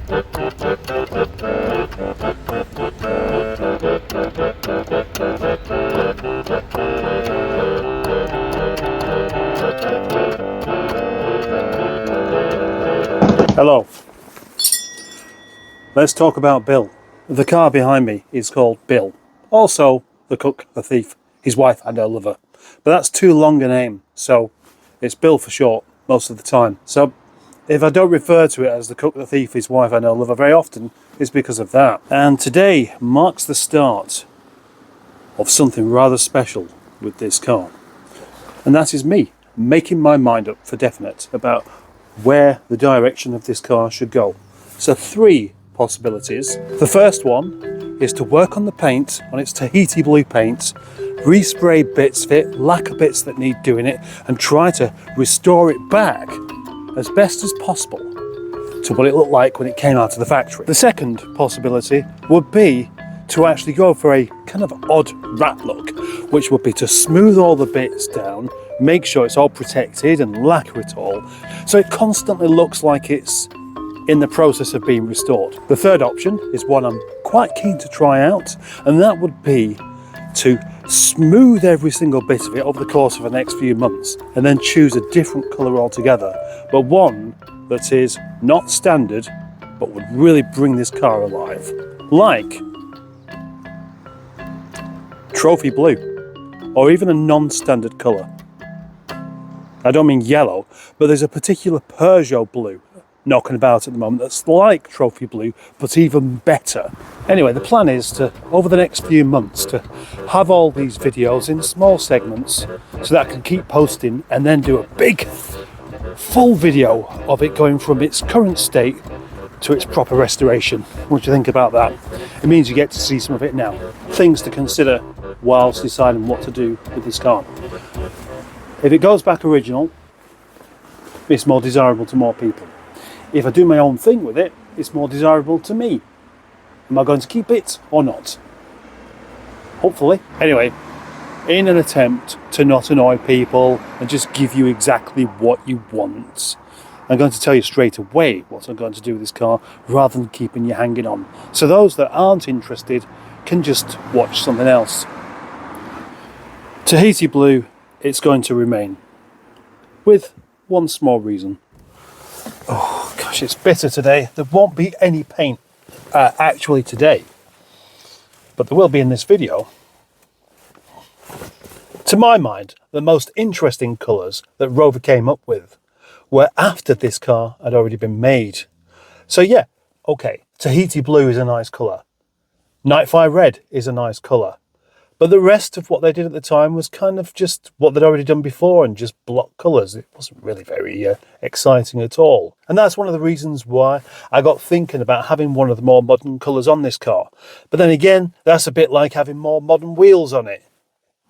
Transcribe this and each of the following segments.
Hello. Let's talk about Bill. The car behind me is called Bill. Also, the cook, the thief, his wife and her lover. But that's too long a name, so it's Bill for short most of the time. So if I don't refer to it as the cook, the thief, his wife and her lover very often, it's because of that. And today marks the start of something rather special with this car. And that is me making my mind up for definite about where the direction of this car should go. So 3 possibilities. The first one is to work on the paint, on its Tahiti blue paint, respray bits of it, lacquer bits that need doing it, and try to restore it back as best as possible to what it looked like when it came out of the factory. The second possibility would be to actually go for a kind of odd rat look, which would be to smooth all the bits down, make sure it's all protected and lacquer it all, so it constantly looks like it's in the process of being restored. The third option is one I'm quite keen to try out, and that would be to smooth every single bit of it over the course of the next few months and then choose a different colour altogether, but one that is not standard but would really bring this car alive. Like trophy blue, or even a non-standard colour. I don't mean yellow, but there's a particular Peugeot blue knocking about at the moment that's like trophy blue, but even better. Anyway, the plan is to, over the next few months, to have all these videos in small segments so that I can keep posting and then do a big, full video of it going from its current state to its proper restoration. What do you think about that? It means you get to see some of it now. Things to consider whilst deciding what to do with this car. If it goes back original, it's more desirable to more people. If I do my own thing with it, it's more desirable to me. Am I going to keep it or not? Hopefully. Anyway, in an attempt to not annoy people and just give you exactly what you want, I'm going to tell you straight away what I'm going to do with this car rather than keeping you hanging on. So those that aren't interested can just watch something else. Tahiti blue, it's going to remain. With one small reason. Oh gosh, it's bitter today. There won't be any paint actually today, but there will be in this video. To my mind, the most interesting colours that Rover came up with were after this car had already been made. So yeah, okay, Tahiti blue is a nice colour. Nightfire red is a nice colour. But the rest of what they did at the time was kind of just what they'd already done before and just block colours. It wasn't really very exciting at all. And that's one of the reasons why I got thinking about having one of the more modern colours on this car. But then again, that's a bit like having more modern wheels on it.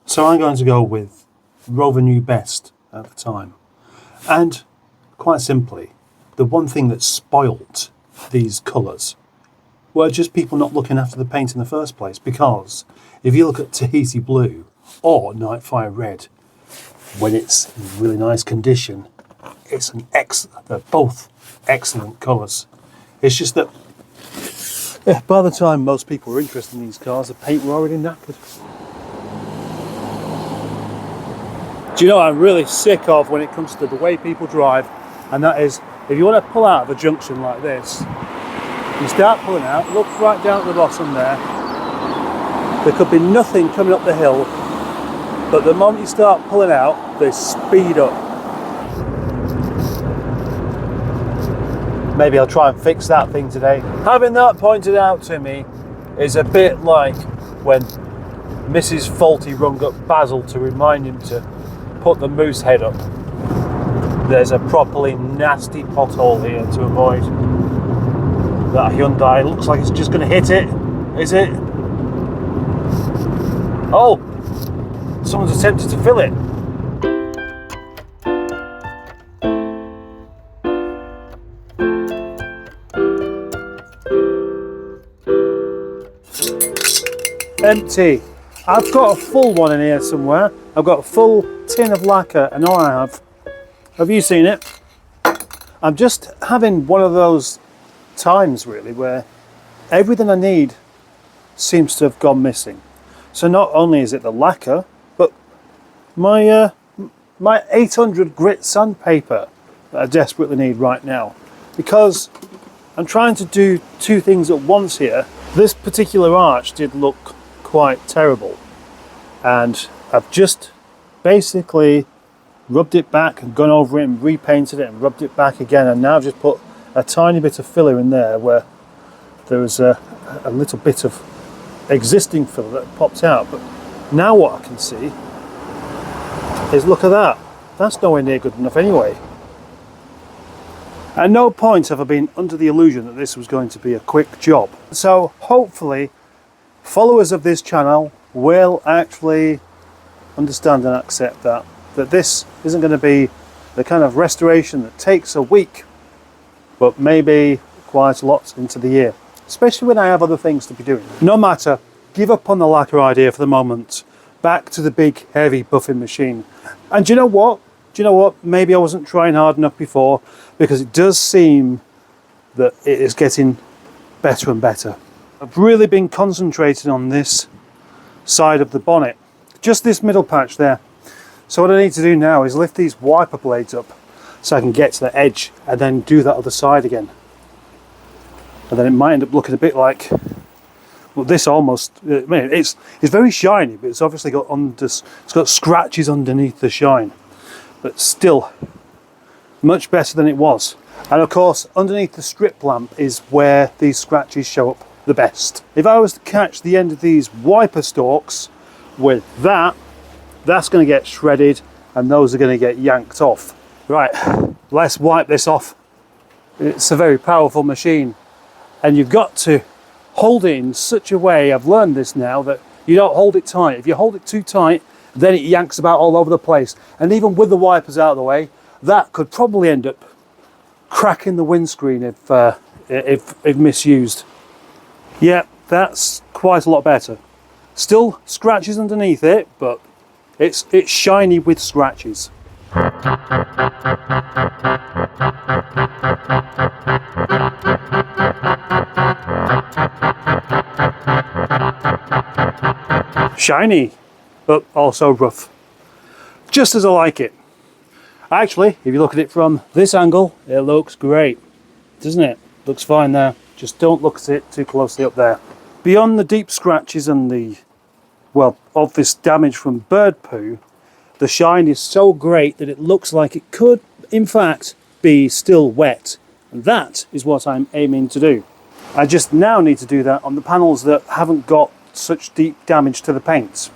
So I'm going to go with Rover knew best at the time. And quite simply, the one thing that spoilt these colours were just people not looking after the paint in the first place, because if you look at Tahiti blue or Nightfire red, when it's in really nice condition, it's they're both excellent colours. It's just that by the time most people were interested in these cars, the paint were already knackered. Do you know what I'm really sick of when it comes to the way people drive? And that is, if you want to pull out of a junction like this, you start pulling out, look right down at the bottom there. There could be nothing coming up the hill, but the moment you start pulling out, they speed up. Maybe I'll try and fix that thing today. Having that pointed out to me is a bit like when Mrs. Faulty rung up Basil to remind him to put the moose head up. There's a properly nasty pothole here to avoid. That Hyundai looks like it's just going to hit it. Is it? Oh! Someone's attempted to fill it. Empty. I've got a full one in here somewhere. I've got a full tin of lacquer, and all I have you seen it? I'm just having one of those times really where everything I need seems to have gone missing. So not only is it the lacquer, but my 800 grit sandpaper that I desperately need right now, because I'm trying to do two things at once here. This particular arch did look quite terrible, and I've just basically rubbed it back and gone over it and repainted it and rubbed it back again, and now I've just put a tiny bit of filler in there where there was a little bit of existing filler that popped out. But now what I can see is, look at that, that's nowhere near good enough anyway. At no point have I been under the illusion that this was going to be a quick job. So hopefully followers of this channel will actually understand and accept that this isn't going to be the kind of restoration that takes a week, but maybe quite a lot into the year, especially when I have other things to be doing. No matter, give up on the lacquer idea for the moment. Back to the big heavy buffing machine. And do you know what? Maybe I wasn't trying hard enough before, because it does seem that it is getting better and better. I've really been concentrating on this side of the bonnet, just this middle patch there. So what I need to do now is lift these wiper blades up so I can get to the edge and then do that other side again. And then it might end up looking a bit like, well, this almost, I mean, it's very shiny, but it's obviously got it's got scratches underneath the shine. But still much better than it was. And of course, underneath the strip lamp is where these scratches show up the best. If I was to catch the end of these wiper stalks with that, that's going to get shredded and those are going to get yanked off. Right, let's wipe this off. It's a very powerful machine, and you've got to hold it in such a way, I've learned this now, that you don't hold it tight. If you hold it too tight, then it yanks about all over the place. And even with the wipers out of the way, that could probably end up cracking the windscreen if misused. Yeah, that's quite a lot better. Still scratches underneath it, but it's shiny with scratches. Shiny, but also rough. Just as I like it. Actually, if you look at it from this angle, it looks great, doesn't it? Looks fine there. Just don't look at it too closely up there. Beyond the deep scratches and the, well, obvious damage from bird poo, the shine is so great that it looks like it could, in fact, be still wet. And that is what I'm aiming to do. I just now need to do that on the panels that haven't got such deep damage to the paints.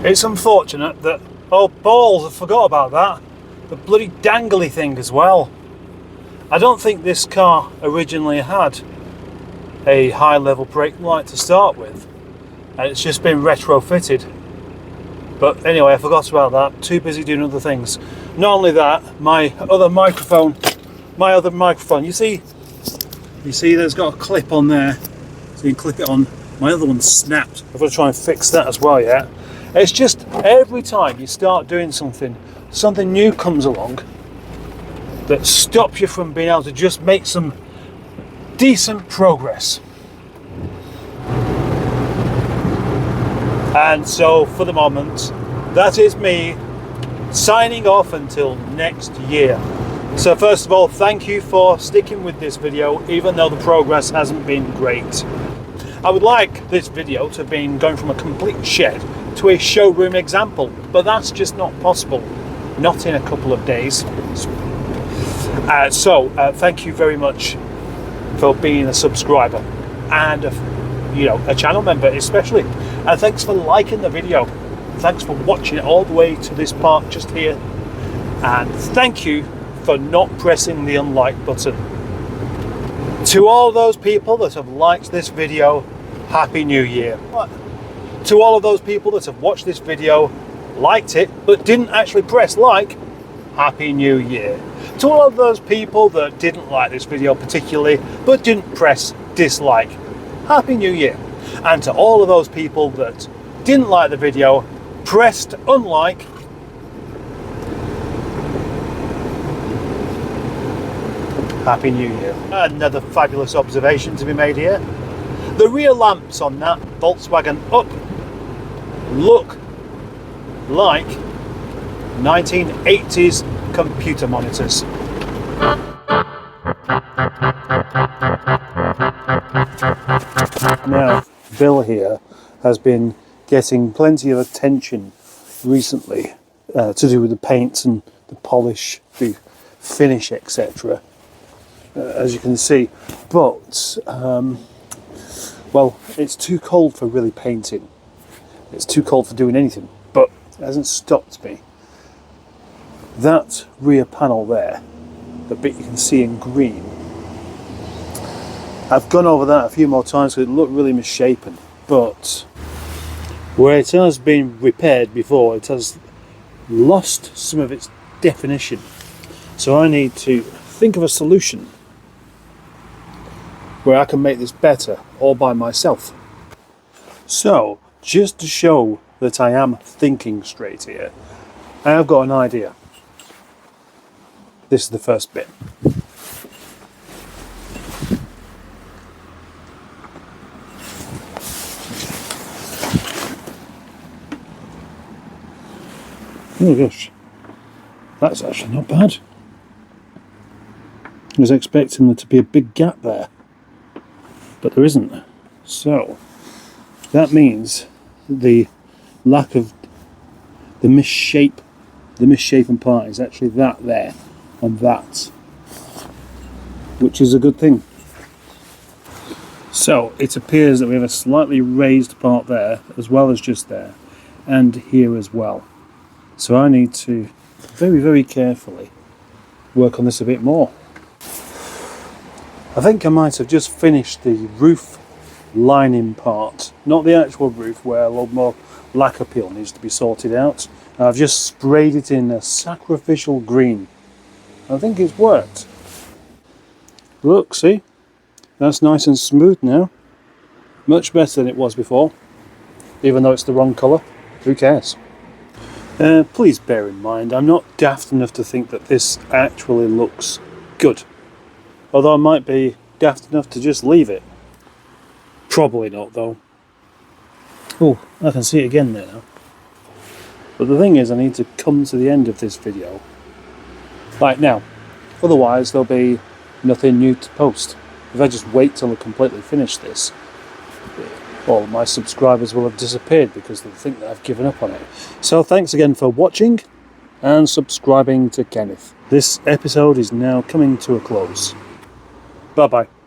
It's unfortunate that, oh balls, I forgot about that. The bloody dangly thing as well. I don't think this car originally had a high level brake light to start with, and it's just been retrofitted. But anyway, I forgot about that, too busy doing other things. Not only that, my other microphone, you see there's got a clip on there, so you can clip it on. My other one's snapped. I've got to try and fix that as well, yeah. It's just every time you start doing something new comes along that stops you from being able to just make some decent progress. And so for the moment, that is me signing off until next year. So first of all, thank you for sticking with this video, even though the progress hasn't been great. I would like this video to have been going from a complete shed to a showroom example, but that's just not possible, not in a couple of days. Thank you very much for being a subscriber and a channel member especially, and thanks for liking the video, thanks for watching it all the way to this part just here, and thank you for not pressing the unlike button. To all those people that have liked this video, Happy New Year. To all of those people that have watched this video, liked it, but didn't actually press like, Happy New Year. To all of those people that didn't like this video particularly, but didn't press dislike, Happy New Year. And to all of those people that didn't like the video, pressed unlike, Happy New Year. Another fabulous observation to be made here. The rear lamps on that Volkswagen Up look like 1980s computer monitors. Now, Bill here has been getting plenty of attention recently to do with the paint and the polish, the finish, etc. As you can see, but well, it's too cold for really painting. It's too cold for doing anything, but it hasn't stopped me. That rear panel there, the bit you can see in green, I've gone over that a few more times because it looked really misshapen, but where it has been repaired before, it has lost some of its definition. So I need to think of a solution where I can make this better all by myself. So, just to show that I am thinking straight here, I have got an idea. This is the first bit. Oh gosh, that's actually not bad. I was expecting there to be a big gap there, but there isn't. So that means the lack of the misshapen part is actually that there and that, which is a good thing. So it appears that we have a slightly raised part there as well as just there, and here as well. So I need to very, very carefully work on this a bit more. I think I might have just finished the roof lining part, not the actual roof where a lot more lacquer peel needs to be sorted out. I've just sprayed it in a sacrificial green. I think it's worked. Look, see? That's nice and smooth now. Much better than it was before. Even though it's the wrong colour, who cares? Please bear in mind, I'm not daft enough to think that this actually looks good. Although I might be daft enough to just leave it. Probably not though. Oh, I can see it again there now. But the thing is, I need to come to the end of this video. Like now. Otherwise there'll be nothing new to post. If I just wait till I completely finish this, all my subscribers will have disappeared because they'll think that I've given up on it. So thanks again for watching and subscribing to Kenneth. This episode is now coming to a close. Bye bye.